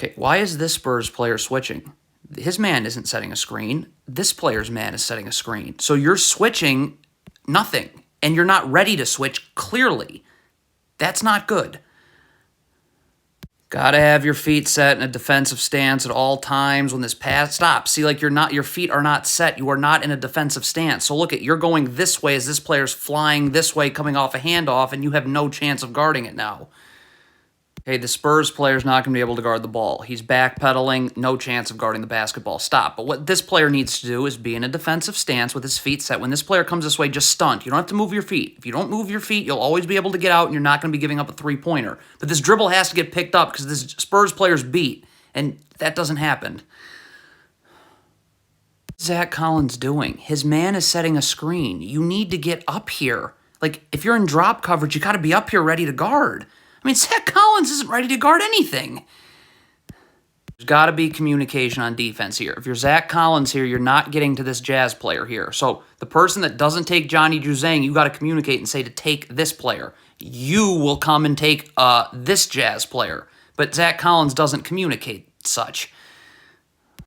Okay, why is this Spurs player switching? His man isn't setting a screen. This player's man is setting a screen. So you're switching nothing, and you're not ready to switch clearly. That's not good. Gotta have your feet set in a defensive stance at all times when this pass stops. See, like your feet are not set. You are not in a defensive stance. So look at, you're going this way as this player's flying this way, coming off a handoff, and you have no chance of guarding it now. Okay, the Spurs player's not going to be able to guard the ball. He's backpedaling, no chance of guarding the basketball. Stop. But what this player needs to do is be in a defensive stance with his feet set. When this player comes this way, just stunt. You don't have to move your feet. If you don't move your feet, you'll always be able to get out, and you're not going to be giving up a three-pointer. But this dribble has to get picked up because this Spurs player's beat, and that doesn't happen. What's Zach Collins doing? His man is setting a screen. You need to get up here. Like, if you're in drop coverage, you got to be up here ready to guard. I mean, Zach Collins isn't ready to guard anything. There's got to be communication on defense here. If you're Zach Collins here, you're not getting to this Jazz player here. So the person that doesn't take Johnny Juzang, you got to communicate and say to take this player. You will come and take this Jazz player. But Zach Collins doesn't communicate such.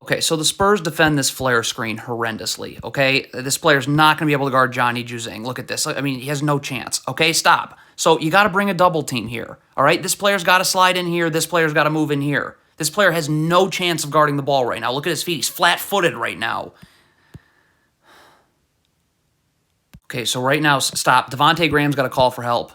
Okay, so the Spurs defend this flare screen horrendously, okay? This player's not going to be able to guard Johnny Juzang. Look at this. I mean, he has no chance. Okay, stop. So you got to bring a double team here, all right? This player's got to slide in here. This player's got to move in here. This player has no chance of guarding the ball right now. Look at his feet. He's flat-footed right now. Okay, so right now, stop. Devontae Graham's got to call for help.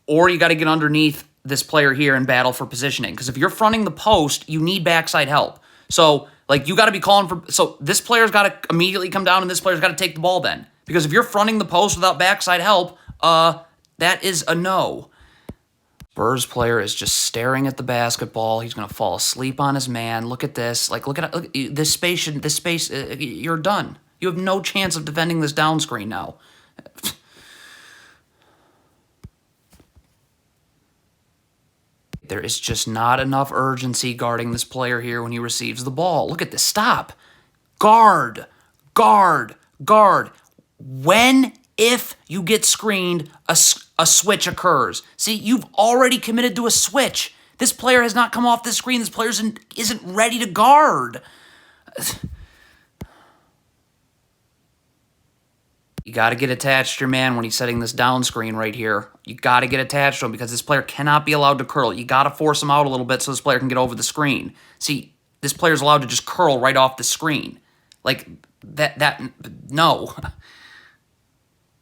Or you got to get underneath this player here and battle for positioning. Because if you're fronting the post, you need backside help. So, you got to be calling for... So, this player's got to immediately come down, and this player's got to take the ball then. Because if you're fronting the post without backside help, that is a no. Spurs player is just staring at the basketball. He's going to fall asleep on his man. Look at this. Look at this space. You're done. You have no chance of defending this down screen now. There is just not enough urgency guarding this player here when he receives the ball. Look at this. Stop. Guard. Guard. Guard. When, if you get screened, a switch occurs. See, you've already committed to a switch. This player has not come off the screen. This player isn't ready to guard. You got to get attached to your man when he's setting this down screen right here. You got to get attached to him because this player cannot be allowed to curl. You got to force him out a little bit so this player can get over the screen. See, this player's allowed to just curl right off the screen. No.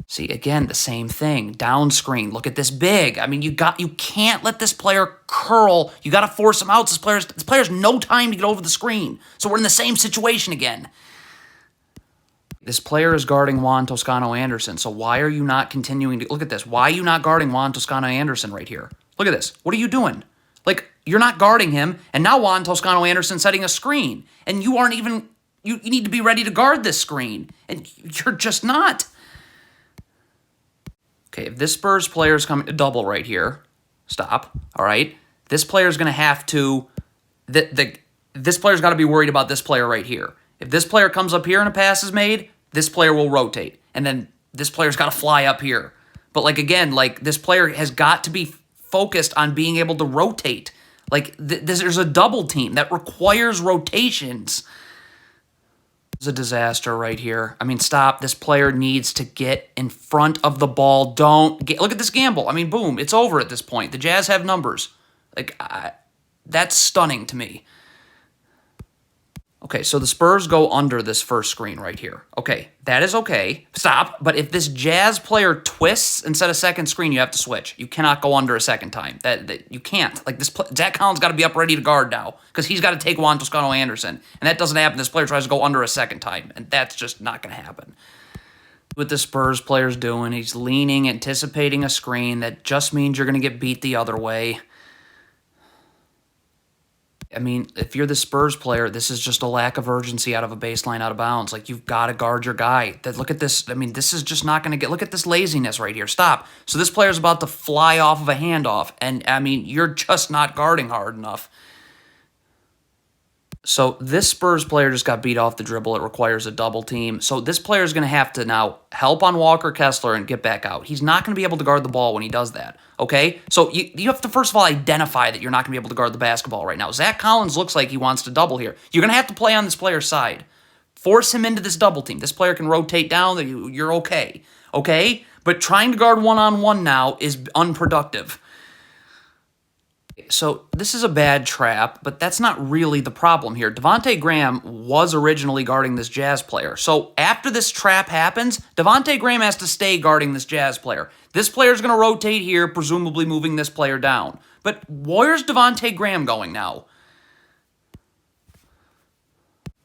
See, again, the same thing. Down screen. Look at this big. I mean, you can't let this player curl. You got to force him out. This player's no time to get over the screen. So we're in the same situation again. This player is guarding Juan Toscano-Anderson, so why are you not continuing to... Look at this. Why are you not guarding Juan Toscano-Anderson right here? Look at this. What are you doing? You're not guarding him, and now Juan Toscano-Anderson setting a screen, and you aren't even... You need to be ready to guard this screen, and you're just not. Okay, if this Spurs player is coming to double right here, stop, all right? This player's going to have to... This player's got to be worried about this player right here. If this player comes up here and a pass is made, this player will rotate. And then this player's got to fly up here. But, again, this player has got to be focused on being able to rotate. There's a double team that requires rotations. It's a disaster right here. I mean, stop. This player needs to get in front of the ball. Look at this gamble. I mean, boom. It's over at this point. The Jazz have numbers. That's stunning to me. Okay, so the Spurs go under this first screen right here. Okay, that is okay. Stop. But if this Jazz player twists and set a second screen, you have to switch. You cannot go under a second time. You can't. Zach Collins got to be up ready to guard now because he's got to take Juan Toscano-Anderson. And that doesn't happen. This player tries to go under a second time, and that's just not going to happen. What the Spurs player's doing, he's leaning, anticipating a screen. That just means you're going to get beat the other way. I mean, if you're the Spurs player, this is just a lack of urgency out of a baseline out of bounds. You've got to guard your guy. Look at this. I mean, this is just not going to get... Look at this laziness right here. Stop. So this player's about to fly off of a handoff, and, I mean, you're just not guarding hard enough. So this Spurs player just got beat off the dribble. It requires a double team. So this player is going to have to now help on Walker Kessler and get back out. He's not going to be able to guard the ball when he does that, okay? So you have to, first of all, identify that you're not going to be able to guard the basketball right now. Zach Collins looks like he wants to double here. You're going to have to play on this player's side. Force him into this double team. This player can rotate down. You're okay, okay? But trying to guard one-on-one now is unproductive. So this is a bad trap, but that's not really the problem here. Devontae Graham was originally guarding this Jazz player. So after this trap happens, Devontae Graham has to stay guarding this Jazz player. This player's going to rotate here, presumably moving this player down. But where's Devontae Graham going now?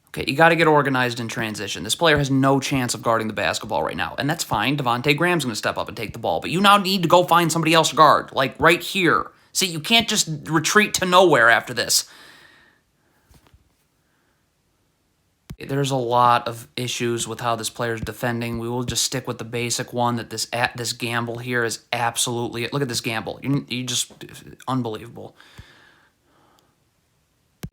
Okay, you got to get organized in transition. This player has no chance of guarding the basketball right now, and that's fine. Devontae Graham's going to step up and take the ball, but you now need to go find somebody else to guard, like right here. See, you can't just retreat to nowhere after this. There's a lot of issues with how this player's defending. We will just stick with the basic one that this gamble here is absolutely... Look at this gamble. You just... Unbelievable.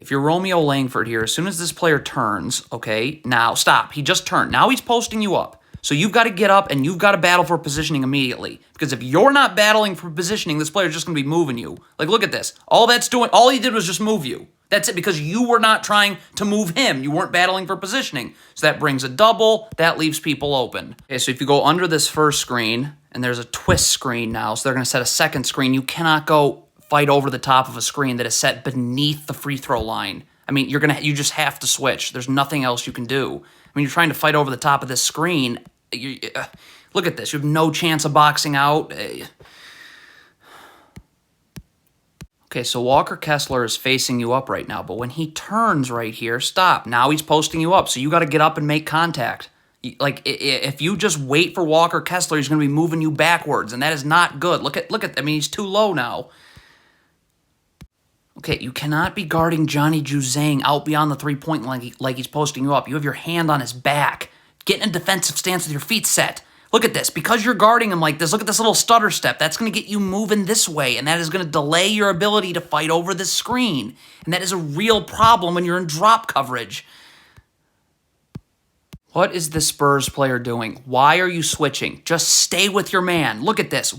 If you're Romeo Langford here, as soon as this player turns, okay, now stop. He just turned. Now he's posting you up. So you've got to get up and you've got to battle for positioning immediately. Because if you're not battling for positioning, this player's just going to be moving you. Like, look at this. All he did was just move you. That's it, because you were not trying to move him. You weren't battling for positioning. So that brings a double. That leaves people open. Okay, so if you go under this first screen, and there's a twist screen now, so they're going to set a second screen, you cannot go fight over the top of a screen that is set beneath the free throw line. I mean, you just have to switch. There's nothing else you can do. I mean, you're trying to fight over the top of this screen. Look at this. You have no chance of boxing out. Okay, so Walker Kessler is facing you up right now, but when he turns right here, stop. Now he's posting you up, so you got to get up and make contact. Like, if you just wait for Walker Kessler, he's going to be moving you backwards, and that is not good. Look at. I mean, he's too low now. Okay, you cannot be guarding Johnny Juzang out beyond the three-point line like he's posting you up. You have your hand on his back. Get in a defensive stance with your feet set. Look at this. Because you're guarding him like this, look at this little stutter step. That's going to get you moving this way, and that is going to delay your ability to fight over this screen. And that is a real problem when you're in drop coverage. What is the Spurs player doing? Why are you switching? Just stay with your man. Look at this.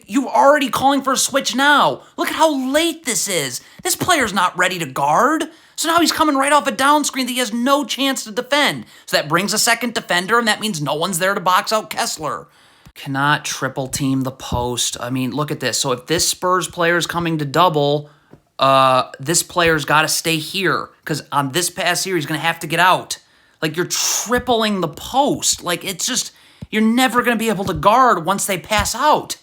You're already calling for a switch now. Look at how late this is. This player's not ready to guard. So now he's coming right off a down screen that he has no chance to defend. So that brings a second defender, and that means no one's there to box out Kessler. Cannot triple team the post. I mean, look at this. So if this Spurs player is coming to double, this player's got to stay here, because on this pass here, he's going to have to get out. Like, you're tripling the post. Like, it's just, you're never going to be able to guard once they pass out.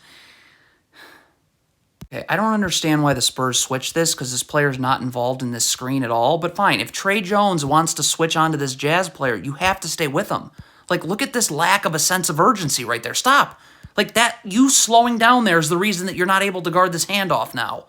Okay, I don't understand why the Spurs switched this, because this player's not involved in this screen at all. But fine, if Trey Jones wants to switch onto this Jazz player, you have to stay with him. Like, look at this lack of a sense of urgency right there. Stop. Like, that, you slowing down there is the reason that you're not able to guard this handoff now.